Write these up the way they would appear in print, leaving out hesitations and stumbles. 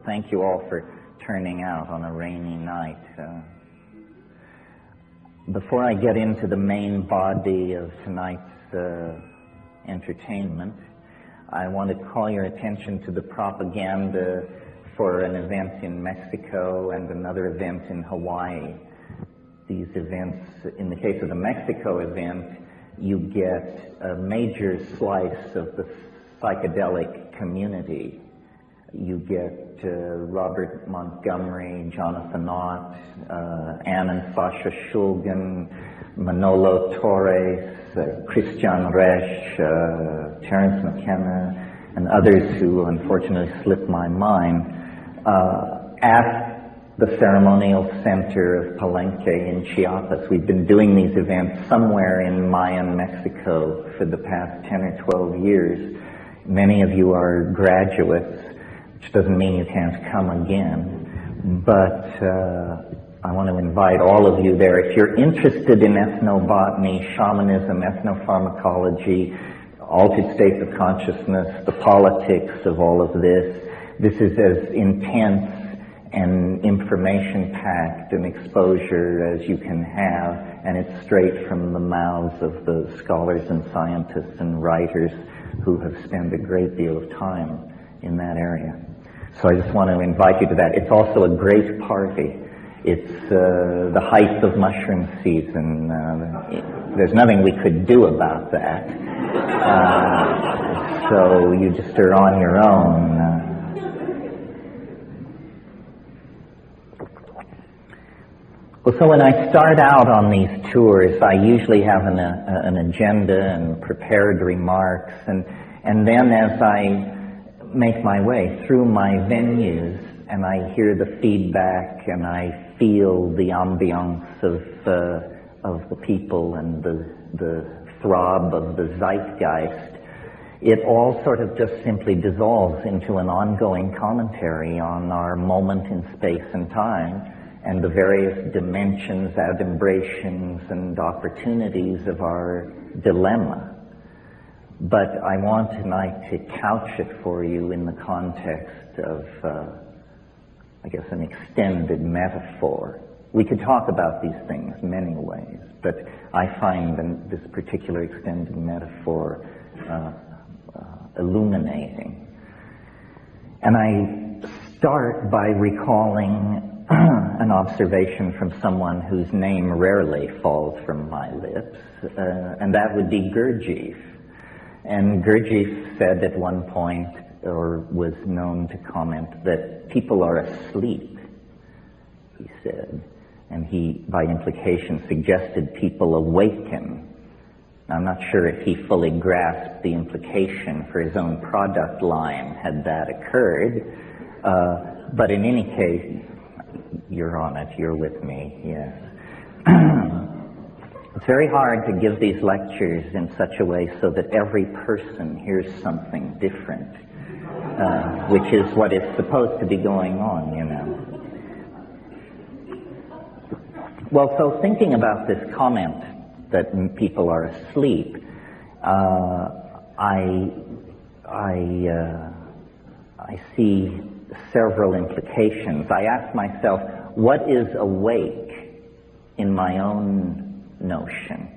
Thank you all for turning out on a rainy night. Before I get into the main body of tonight's entertainment, I want to call your attention to the propaganda for an event in Mexico and another event in Hawaii. These events, in the case of the Mexico event, you get a major slice of the psychedelic community. You get Robert Montgomery, Jonathan Ott, Ann and Sasha Shulgin, Manolo Torres, Christian Resch, Terence Mckenna, and others who unfortunately slipped my mind, at the ceremonial center of Palenque in Chiapas. We've been doing these events somewhere in Mayan Mexico for the past 10 or 12 years. Many of you are graduates, which doesn't mean you can't come again, but I want to invite all of you there. If you're interested in ethnobotany, shamanism, ethnopharmacology, altered states of consciousness, the politics of all of this is as intense and information-packed an exposure as you can have, and it's straight from the mouths of the scholars and scientists and writers who have spent a great deal of time in that area. So I just want to invite you to that. It's also a great party. It's the height of mushroom season. There's nothing we could do about that. So you just are on your own. Well, so when I start out on these tours, I usually have an agenda and prepared remarks, and then as I make my way through my venues and I hear the feedback and I feel the ambiance of the people and the throb of the zeitgeist, it all sort of just simply dissolves into an ongoing commentary on our moment in space and time and the various dimensions, adumbrations, and opportunities of our dilemma. But I want tonight to couch it for you in the context of, I guess, an extended metaphor. We could talk about these things many ways, but I find this particular extended metaphor illuminating. And I start by recalling an observation from someone whose name rarely falls from my lips, and that would be Gurdjieff. And Gurdjieff said at one point, or was known to comment, that people are asleep, he said. And he, by implication, suggested people awaken. Now, I'm not sure if he fully grasped the implication for his own product line had that occurred, but in any case, you're on it, you're with me, yes. It's very hard to give these lectures in such a way so that every person hears something different, which is what is supposed to be going on, you know. Well, so thinking about this comment that people are asleep, I see several implications. I ask myself, what is awake in my own notion?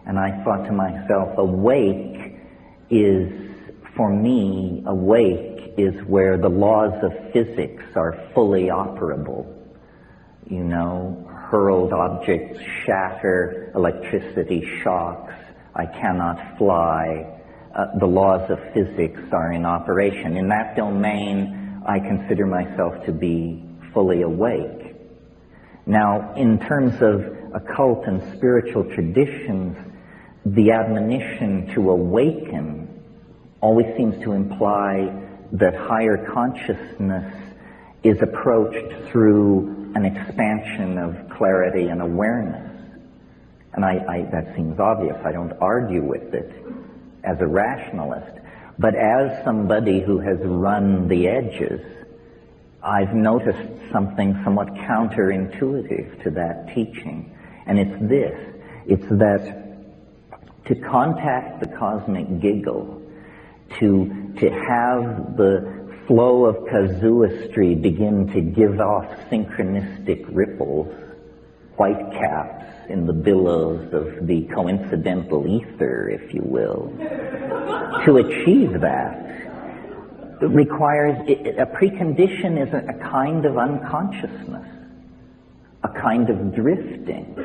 And I thought to myself, awake is, for me, awake is where the laws of physics are fully operable. You know, hurled objects shatter, electricity shocks, I cannot fly. The laws of physics are in operation. In that domain, I consider myself to be fully awake. Now, in terms of occult and spiritual traditions, the admonition to awaken always seems to imply that higher consciousness is approached through an expansion of clarity and awareness. And that seems obvious. I don't argue with it as a rationalist. But as somebody who has run the edges, I've noticed something somewhat counterintuitive to that teaching. And it's this. It's that to contact the cosmic giggle, to have the flow of casuistry begin to give off synchronistic ripples, white caps in the billows of the coincidental ether, if you will. To achieve that requires, a precondition is a kind of unconsciousness, a kind of drifting,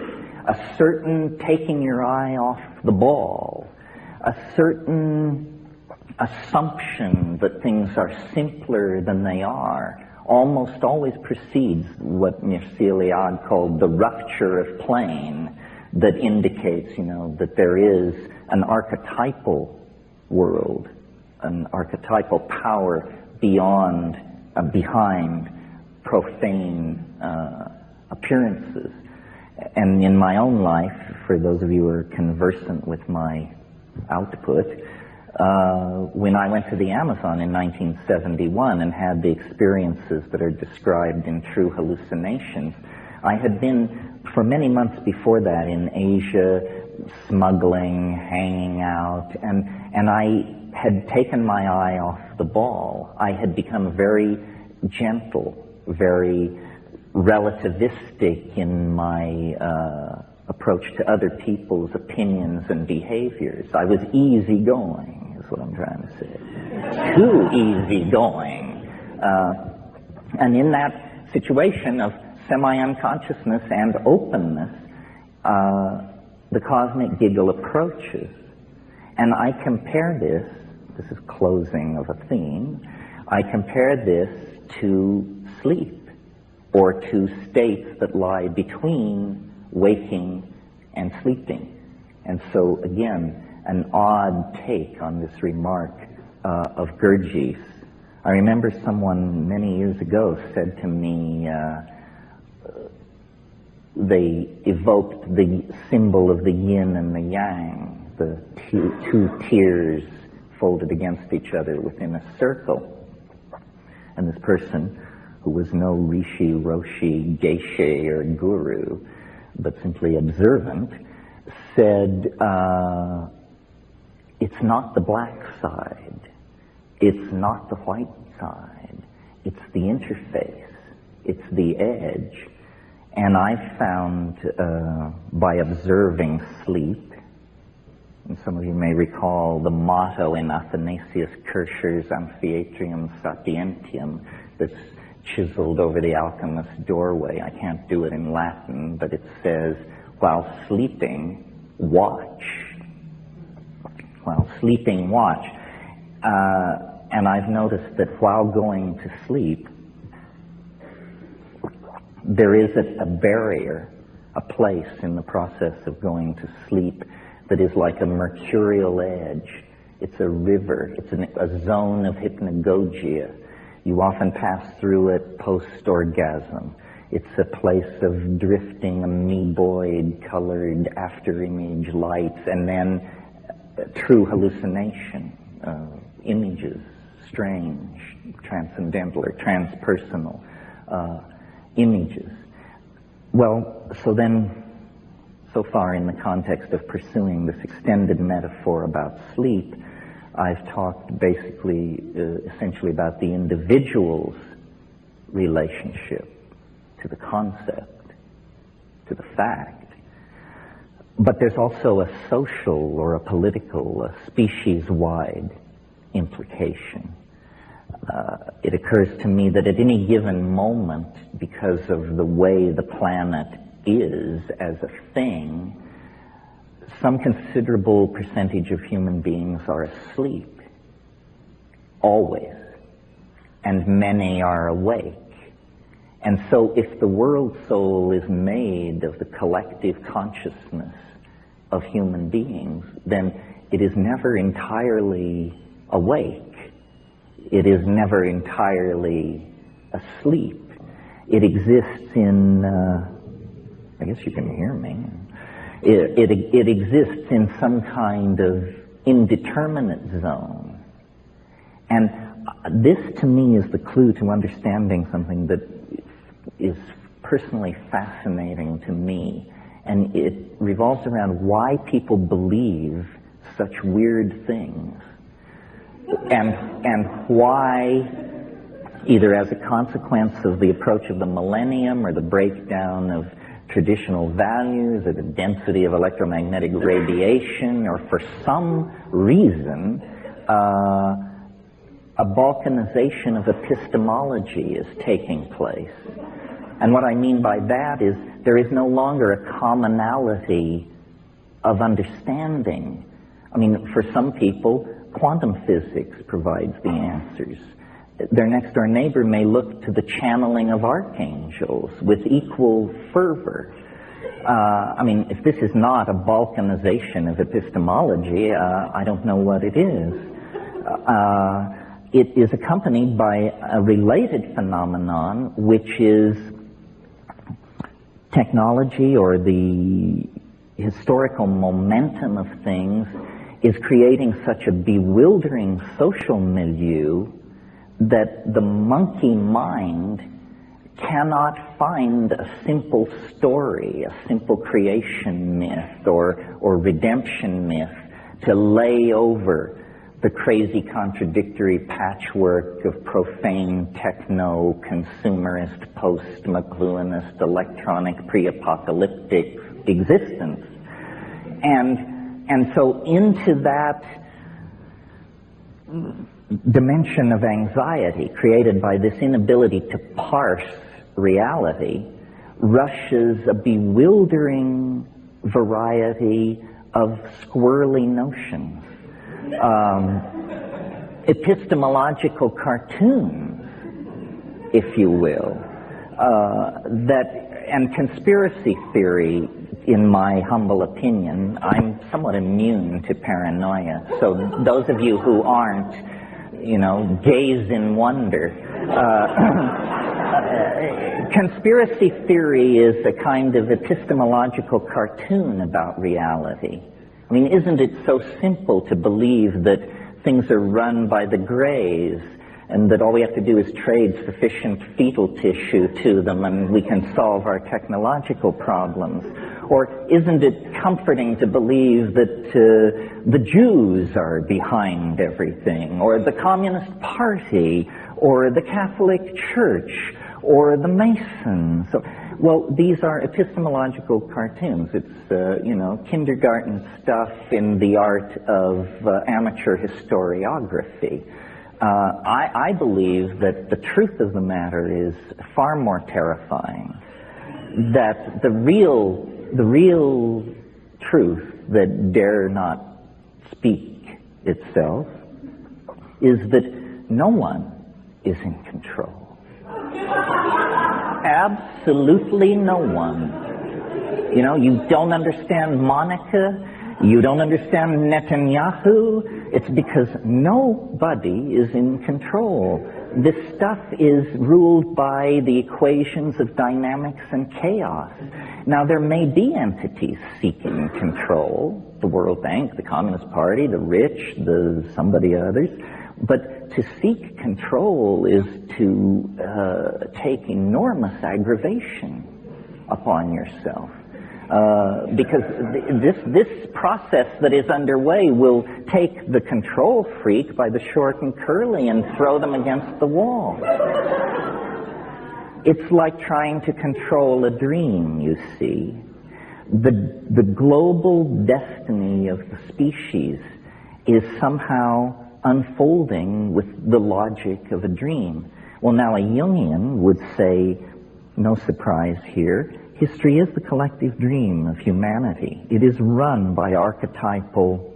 a certain taking your eye off the ball, a certain assumption that things are simpler than they are, almost always precedes what Mircea Eliade called the rupture of plane, that indicates, that there is an archetypal world, an archetypal power behind profane appearances. And in my own life, for those of you who are conversant with my output, when I went to the Amazon in 1971 and had the experiences that are described in True Hallucinations, I had been, for many months before that, in Asia, smuggling, hanging out, and I had taken my eye off the ball. I had become very gentle, very relativistic in my approach to other people's opinions and behaviors. I was easygoing, is what I'm trying to say. Too easygoing. And in that situation of semi-unconsciousness and openness, the cosmic giggle approaches. And I compare this is closing of a theme, I compare this to sleep, or to states that lie between waking and sleeping. And so, again, an odd take on this remark of Gurdjieff's. I remember someone many years ago said to me, they evoked the symbol of the yin and the yang, the two tears folded against each other within a circle. And this person, who was no rishi, roshi, geshe, or guru, but simply observant, said, it's not the black side, it's not the white side, it's the interface, it's the edge. And I found, by observing sleep, and some of you may recall the motto in Athanasius Kircher's Amphiatrium Sapientium that's chiseled over the alchemist's doorway. I can't do it in Latin, but it says, while sleeping, watch. While sleeping, watch. And I've noticed that while going to sleep, there is a barrier, a place in the process of going to sleep that is like a mercurial edge. It's a river. It's a zone of hypnagogia. You often pass through it post-orgasm. It's a place of drifting amoeboid colored after-image lights, and then true hallucination, images, strange, transcendental or transpersonal images. Well, so far in the context of pursuing this extended metaphor about sleep, I've talked basically, essentially about the individual's relationship to the concept, to the fact. But there's also a social or a political, a species-wide implication. It occurs to me that at any given moment, because of the way the planet is as a thing, some considerable percentage of human beings are asleep, always, and many are awake. And so if the world soul is made of the collective consciousness of human beings, then it is never entirely awake. It is never entirely asleep. It exists in, I guess you can hear me. It exists in some kind of indeterminate zone. And this, to me, is the clue to understanding something that is personally fascinating to me. And it revolves around why people believe such weird things. And why either as a consequence of the approach of the millennium or the breakdown of traditional values or the density of electromagnetic radiation, or for some reason, a balkanization of epistemology is taking place. And what I mean by that is there is no longer a commonality of understanding. I mean, for some people, quantum physics provides the answers. Their next-door neighbor may look to the channeling of archangels with equal fervor. I mean, if this is not a balkanization of epistemology, I don't know what it is. It is accompanied by a related phenomenon, which is technology, or the historical momentum of things is creating such a bewildering social milieu that the monkey mind cannot find a simple story, a simple creation myth or redemption myth to lay over the crazy contradictory patchwork of profane techno, consumerist, post-McLuhanist, electronic, pre-apocalyptic existence. And so into that dimension of anxiety created by this inability to parse reality rushes a bewildering variety of squirrely notions. Epistemological cartoons, if you will, and conspiracy theory, in my humble opinion, I'm somewhat immune to paranoia. So those of you who aren't, gaze in wonder. Conspiracy theory is a kind of epistemological cartoon about reality. I mean, isn't it so simple to believe that things are run by the Greys and that all we have to do is trade sufficient fetal tissue to them and we can solve our technological problems? Or isn't it comforting to believe that the Jews are behind everything, or the Communist Party, or the Catholic Church, or the Masons? Well, these are epistemological cartoons. It's, kindergarten stuff in the art of amateur historiography. I believe that the truth of the matter is far more terrifying. That the real truth that dare not speak itself is that no one is in control. Absolutely no one. You don't understand Monica, you don't understand Netanyahu. It's because nobody is in control. This stuff is ruled by the equations of dynamics and chaos. Now, there may be entities seeking control, the World Bank, the Communist Party, the rich, somebody others, but to seek control is to take enormous aggravation upon yourself. Because this process that is underway will take the control freak by the short and curly and throw them against the wall. It's like trying to control a dream, you see. The global destiny of the species is somehow unfolding with the logic of a dream. Well, now a Jungian would say, no surprise here, history is the collective dream of humanity. It is run by archetypal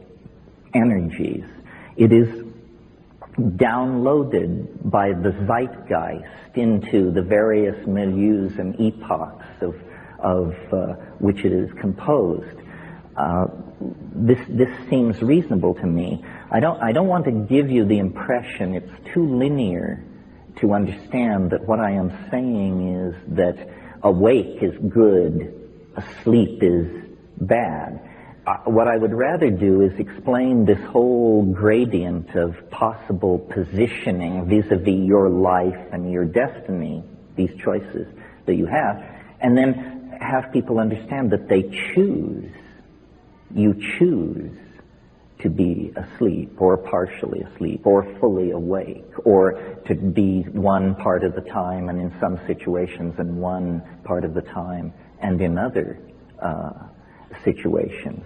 energies. It is downloaded by the zeitgeist into the various milieus and epochs of which it is composed. This seems reasonable to me. I don't want to give you the impression it's too linear to understand that what I am saying is that awake is good, asleep is bad. What I would rather do is explain this whole gradient of possible positioning vis-a-vis your life and your destiny, these choices that you have, and then have people understand that they choose. You choose to be asleep, or partially asleep, or fully awake, or to be one part of the time and in some situations and one part of the time and in other situations.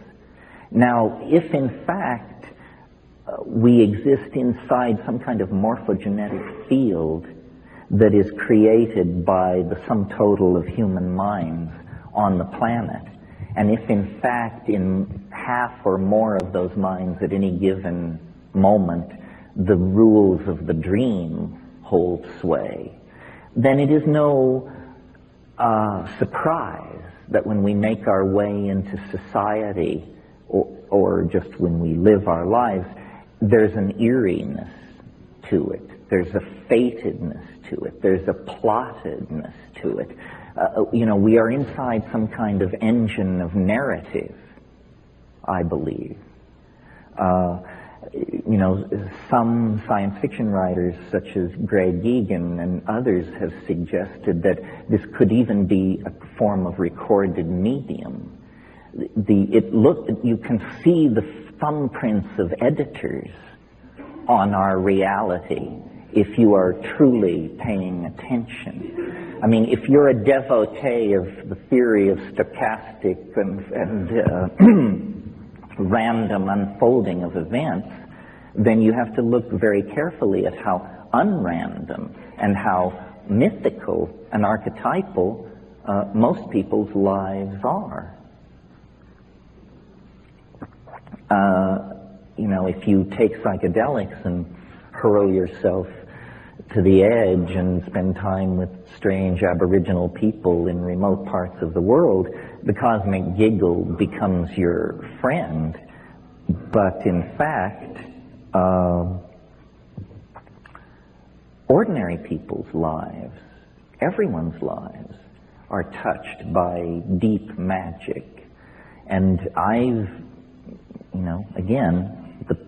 Now, if in fact we exist inside some kind of morphogenetic field that is created by the sum total of human minds on the planet, and if in fact in half or more of those minds at any given moment the rules of the dream hold sway, then it is no surprise that when we make our way into society, or just when we live our lives, there's an eeriness to it. There's a fatedness to it. There's a plottedness to it. We are inside some kind of engine of narrative, I believe. Some science fiction writers, such as Greg Egan and others, have suggested that this could even be a form of recorded medium. You can see the thumbprints of editors on our reality if you are truly paying attention. I mean, if you're a devotee of the theory of stochastic and random unfolding of events, then you have to look very carefully at how unrandom and how mythical and archetypal most people's lives are. If you take psychedelics and hurl yourself to the edge and spend time with strange Aboriginal people in remote parts of the world, the cosmic giggle becomes your friend. But in fact, ordinary people's lives, everyone's lives, are touched by deep magic. And again,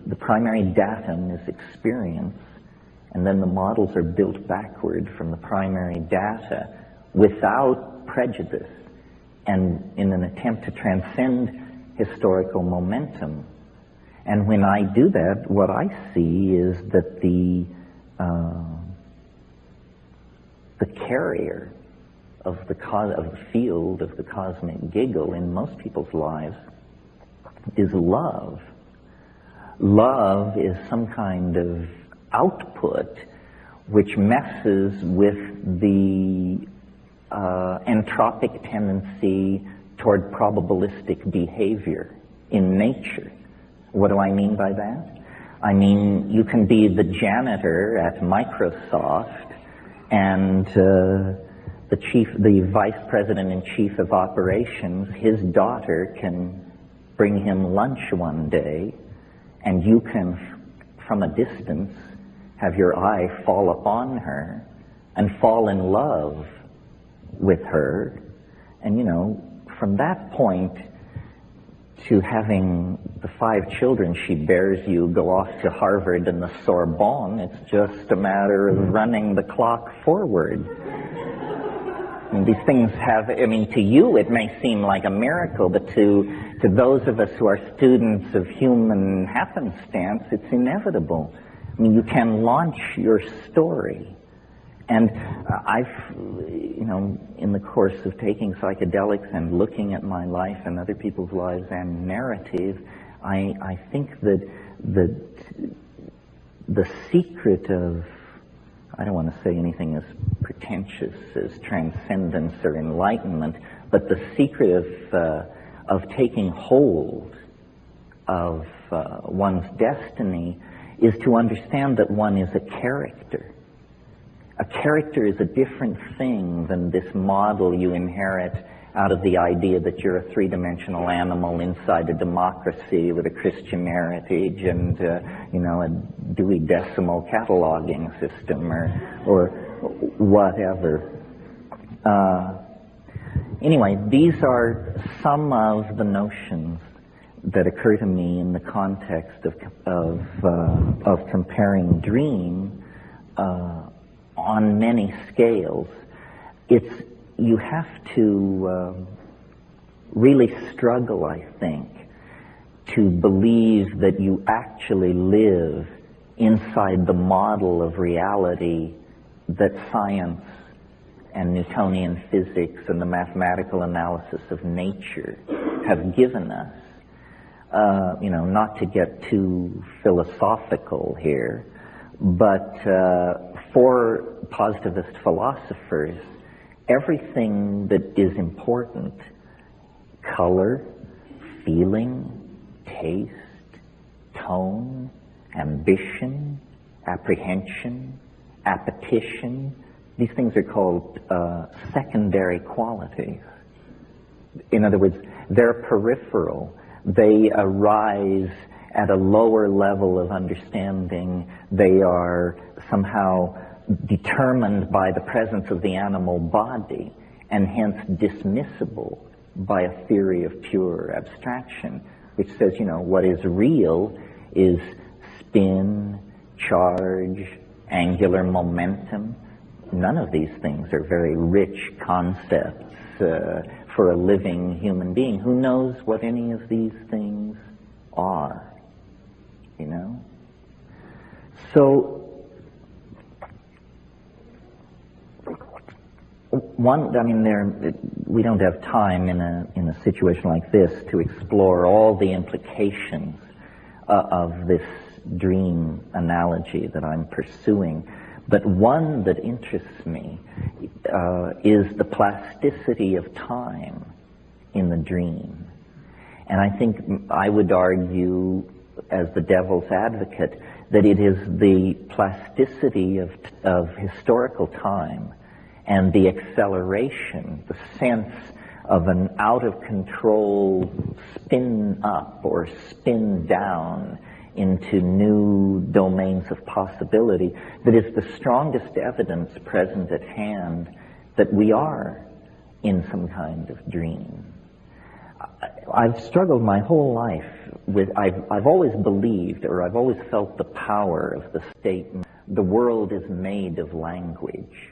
the primary datum is experience, and then the models are built backward from the primary data without prejudice and in an attempt to transcend historical momentum. And when I do that, what I see is that the carrier of the field of the cosmic giggle in most people's lives is love. Love is some kind of output which messes with the entropic tendency toward probabilistic behavior in nature. What do I mean by that? I mean, you can be the janitor at Microsoft and the vice president and chief of operations, his daughter can bring him lunch one day, and you can, from a distance, have your eye fall upon her and fall in love with her. And from that point to having the 5 children she bears you go off to Harvard and the Sorbonne, it's just a matter of running the clock forward. And these things to you it may seem like a miracle, but to those of us who are students of human happenstance, it's inevitable. I mean, you can launch your story. And I've, in the course of taking psychedelics and looking at my life and other people's lives and narrative, I think that the secret of, I don't want to say anything as pretentious as transcendence or enlightenment, but the secret of taking hold of one's destiny is to understand that one is a character. A character is a different thing than this model you inherit out of the idea that you're a three-dimensional animal inside a democracy with a Christian heritage and, a Dewey Decimal cataloging system or whatever. Anyway, these are some of the notions that occur to me in the context of comparing dream on many scales. You have to really struggle, I think, to believe that you actually live inside the model of reality that science and Newtonian physics and the mathematical analysis of nature have given us. Not to get too philosophical here, but for positivist philosophers, everything that is important, color, feeling, taste, tone, ambition, apprehension, appetition, these things are called secondary qualities. In other words, they're peripheral. They arise at a lower level of understanding. They are somehow determined by the presence of the animal body and hence dismissible by a theory of pure abstraction, which says, what is real is spin, charge, angular momentum. None of these things are very rich concepts for a living human being. Who knows what any of these things are? So, we don't have time in a situation like this to explore all the implications of this dream analogy that I'm pursuing. But one that interests me is the plasticity of time in the dream. And I think I would argue, as the devil's advocate, that it is the plasticity of historical time and the acceleration, the sense of an out-of-control spin up or spin down into new domains of possibility, that is the strongest evidence present at hand that we are in some kind of dream. I've struggled my whole life with, I've always believed, or I've always felt the power of the statement, the world is made of language.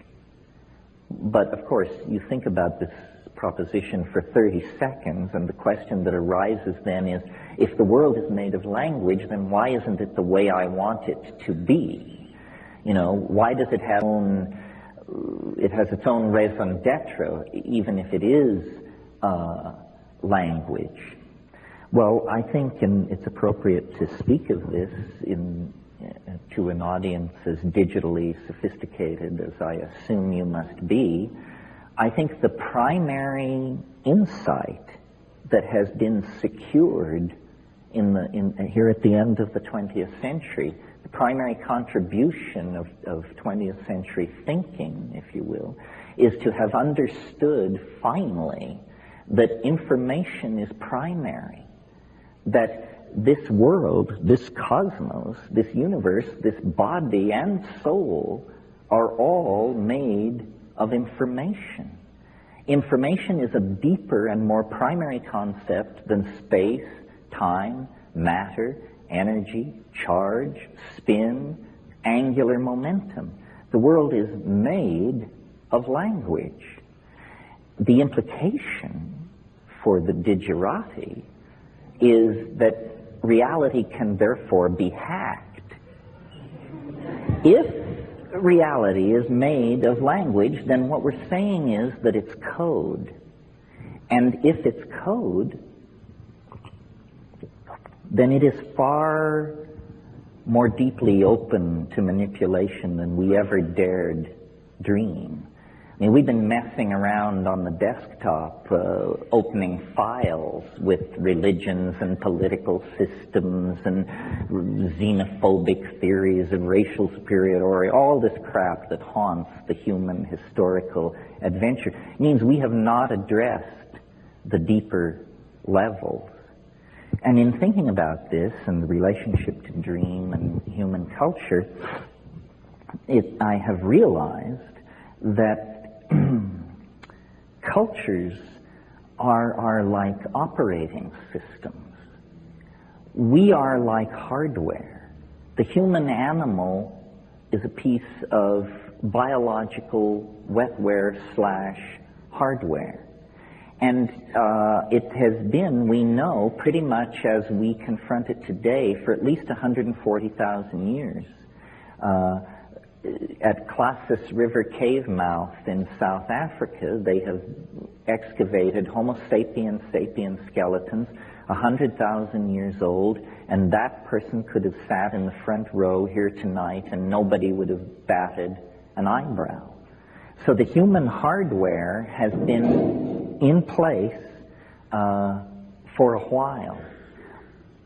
But of course, you think about this proposition for 30 seconds, and the question that arises then is, if the world is made of language, then why isn't it the way I want it to be? Why does it have it has its own raison d'etre, even if it is language? Well, I think it's appropriate to speak of this to an audience as digitally sophisticated as I assume you must be. I think the primary insight that has been secured here at the end of the 20th century, the primary contribution of 20th century thinking, if you will, is to have understood finally that information is primary, that this world, this cosmos, this universe, this body and soul are all made of information. Information is a deeper and more primary concept than space, time, matter, energy, charge, spin, angular momentum. The world is made of language. The implication for the digerati is that reality can therefore be hacked. If reality is made of language, then what we're saying is that it's code. And if it's code, then it is far more deeply open to manipulation than we ever dared dream. I mean, we've been messing around on the desktop, opening files with religions and political systems and xenophobic theories of racial superiority, all this crap that haunts the human historical adventure. It means we have not addressed the deeper levels. And in thinking about this and the relationship to dream and human culture, I have realized that cultures are like operating systems. We are like hardware. The human animal is a piece of biological wetware / hardware. And it has been, we know, pretty much as we confront it today for at least 140,000 years. At Klassus River cave mouth in South Africa, they have excavated Homo sapiens sapiens skeletons 100,000 years old, and that person could have sat in the front row here tonight and nobody would have batted an eyebrow. So the human hardware has been in place for a while.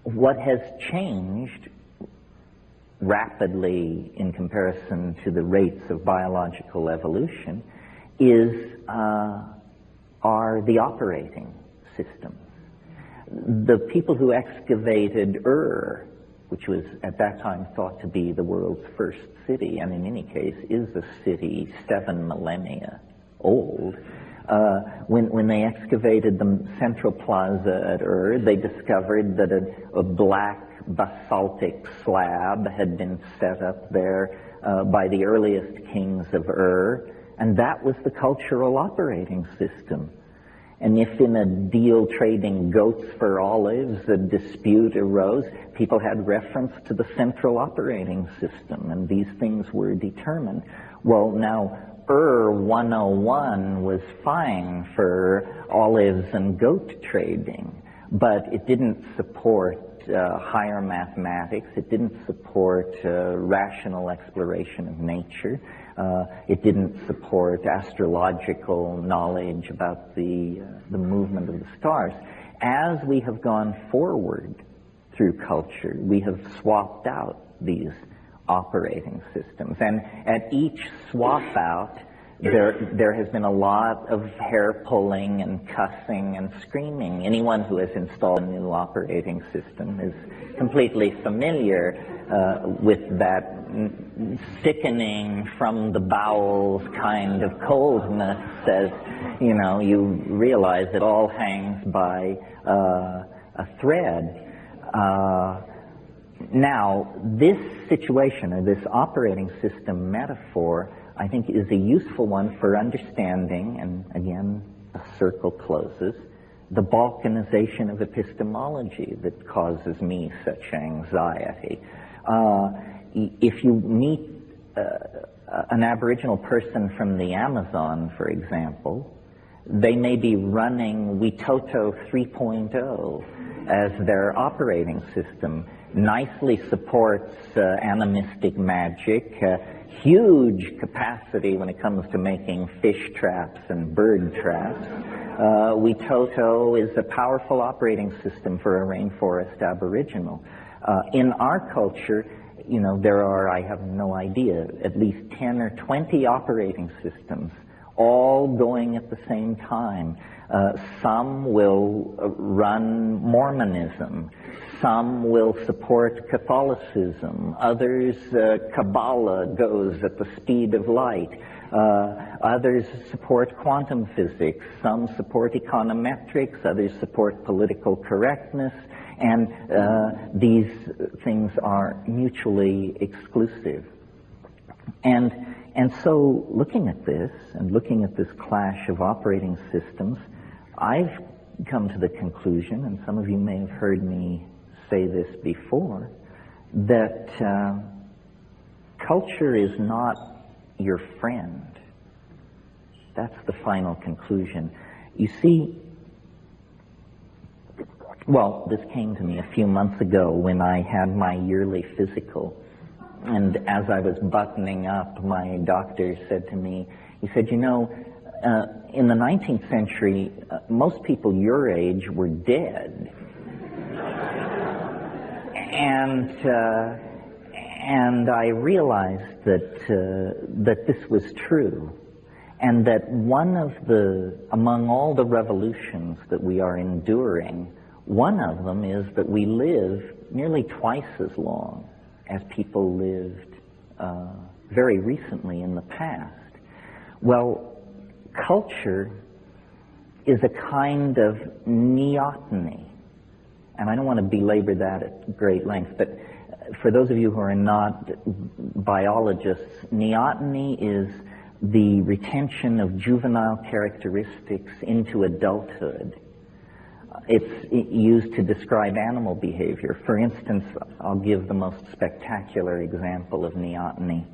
What has changed rapidly in comparison to the rates of biological evolution are the operating systems. The people who excavated Ur, which was at that time thought to be the world's first city, and in any case is a city 7 millennia old, when they excavated the central plaza at Ur, they discovered that a black basaltic slab had been set up there by the earliest kings of Ur, and that was the cultural operating system. And if in a deal trading goats for olives a dispute arose, people had reference to the central operating system, and these things were determined. Well, now, Ur 101 was fine for olives and goat trading, but it didn't support higher mathematics. It didn't support rational exploration of nature. It didn't support astrological knowledge about the movement of the stars. As we have gone forward through culture, we have swapped out these operating systems. And at each swap out, there has been a lot of hair pulling and cussing and screaming. Anyone who has installed a new operating system is completely familiar with that sickening from the bowels kind of coldness as, you realize it all hangs by a thread. Now, this situation, or this operating system metaphor, I think is a useful one for understanding, and again, a circle closes, the balkanization of epistemology that causes me such anxiety. If you meet an Aboriginal person from the Amazon, for example, they may be running Witoto 3.0 as their operating system. Nicely supports animistic magic, huge capacity when it comes to making fish traps and bird traps. Witoto is a powerful operating system for a rainforest aboriginal. In our culture, there are, I have no idea, at least 10 or 20 operating systems, all going at the same time. Some will run Mormonism. Some will support Catholicism. Others, Kabbalah goes at the speed of light. Others support quantum physics. Some support econometrics. Others support political correctness. And these things are mutually exclusive. And so looking at this, and looking at this clash of operating systems, I've come to the conclusion, and some of you may have heard me say this before, that culture is not your friend. That's the final conclusion. You see, well, this came to me a few months ago when I had my yearly physical. And as I was buttoning up, my doctor said to me, he said, in the 19th century, most people your age were dead. And I realized that this was true, and that among all the revolutions that we are enduring, one of them is that we live nearly twice as long as people lived very recently in the past. Well, culture is a kind of neoteny. And I don't want to belabor that at great length, but for those of you who are not biologists, neoteny is the retention of juvenile characteristics into adulthood. It's used to describe animal behavior. For instance, I'll give the most spectacular example of neoteny.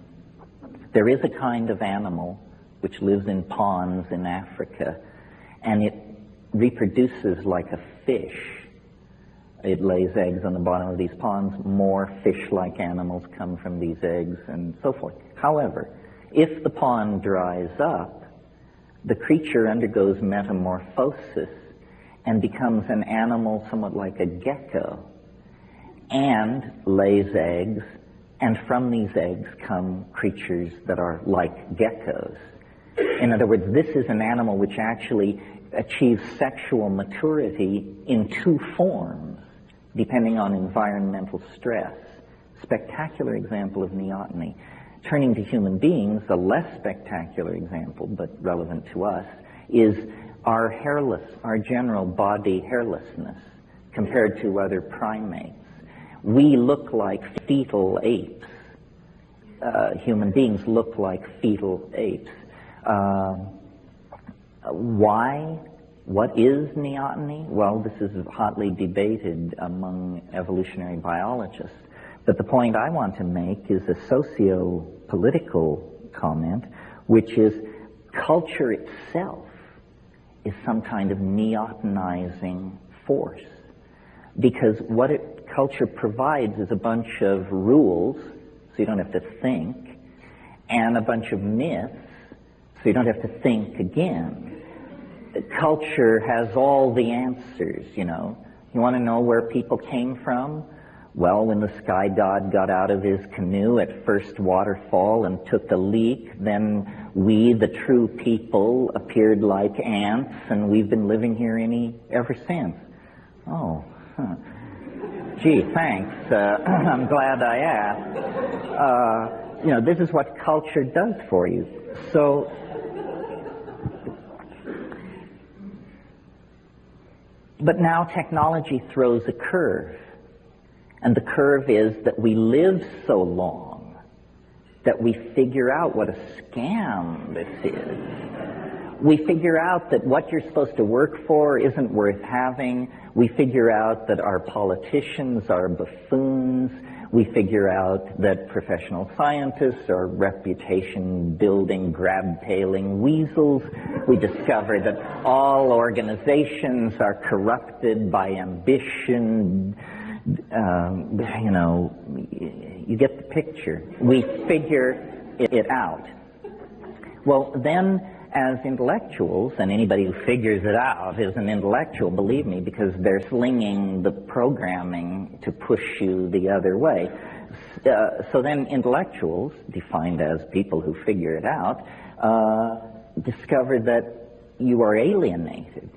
There is a kind of animal which lives in ponds in Africa, and it reproduces like a fish. It lays eggs on the bottom of these ponds. More fish-like animals come from these eggs, and so forth. However, if the pond dries up, the creature undergoes metamorphosis and becomes an animal somewhat like a gecko, and lays eggs, and from these eggs come creatures that are like geckos. In other words, this is an animal which actually achieves sexual maturity in two forms, depending on environmental stress. Spectacular example of neoteny. Turning to human beings, a less spectacular example, but relevant to us, is our general body hairlessness compared to other primates. We look like fetal apes. Human beings look like fetal apes. Why? What is neoteny? Well, this is hotly debated among evolutionary biologists. But the point I want to make is a socio-political comment, which is culture itself is some kind of neotenizing force. Because what culture provides is a bunch of rules, so you don't have to think, and a bunch of myths, so you don't have to think again. Culture has all the answers, you know. You want to know where people came from? Well, when the sky god got out of his canoe at first waterfall and took a leak, then we, the true people, appeared like ants, and we've been living here ever since. Oh, huh. Gee, thanks. I'm glad I asked. You know, this is what culture does for you. So, but now technology throws a curve. And the curve is that we live so long that we figure out what a scam this is. We figure out that what you're supposed to work for isn't worth having. We figure out that our politicians are buffoons. We figure out that professional scientists are reputation-building, grab-tailing weasels. We discover that all organizations are corrupted by ambition. You know, you get the picture. We figure it out. Well, then, as intellectuals, and anybody who figures it out is an intellectual, believe me, because they're slinging the programming to push you the other way. So then intellectuals, defined as people who figure it out, discover that you are alienated.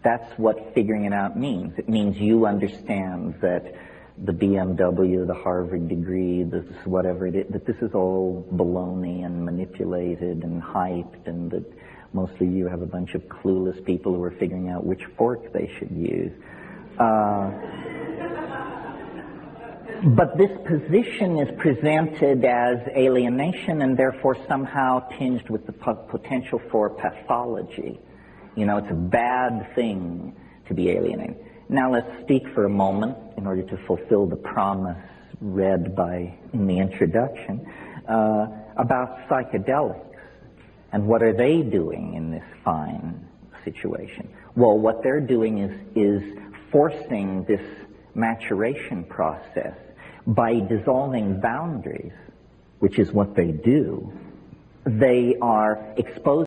That's what figuring it out means. It means you understand that the BMW, the Harvard degree, this whatever it is, that this is all baloney and manipulated and hyped, and that mostly you have a bunch of clueless people who are figuring out which fork they should use. But this position is presented as alienation and therefore somehow tinged with the potential for pathology. You know, it's a bad thing to be alienated. Now let's speak for a moment, in order to fulfill the promise read in the introduction, about psychedelics. And what are they doing in this fine situation? Well, what they're doing is forcing this maturation process by dissolving boundaries, which is what they do. They are exposing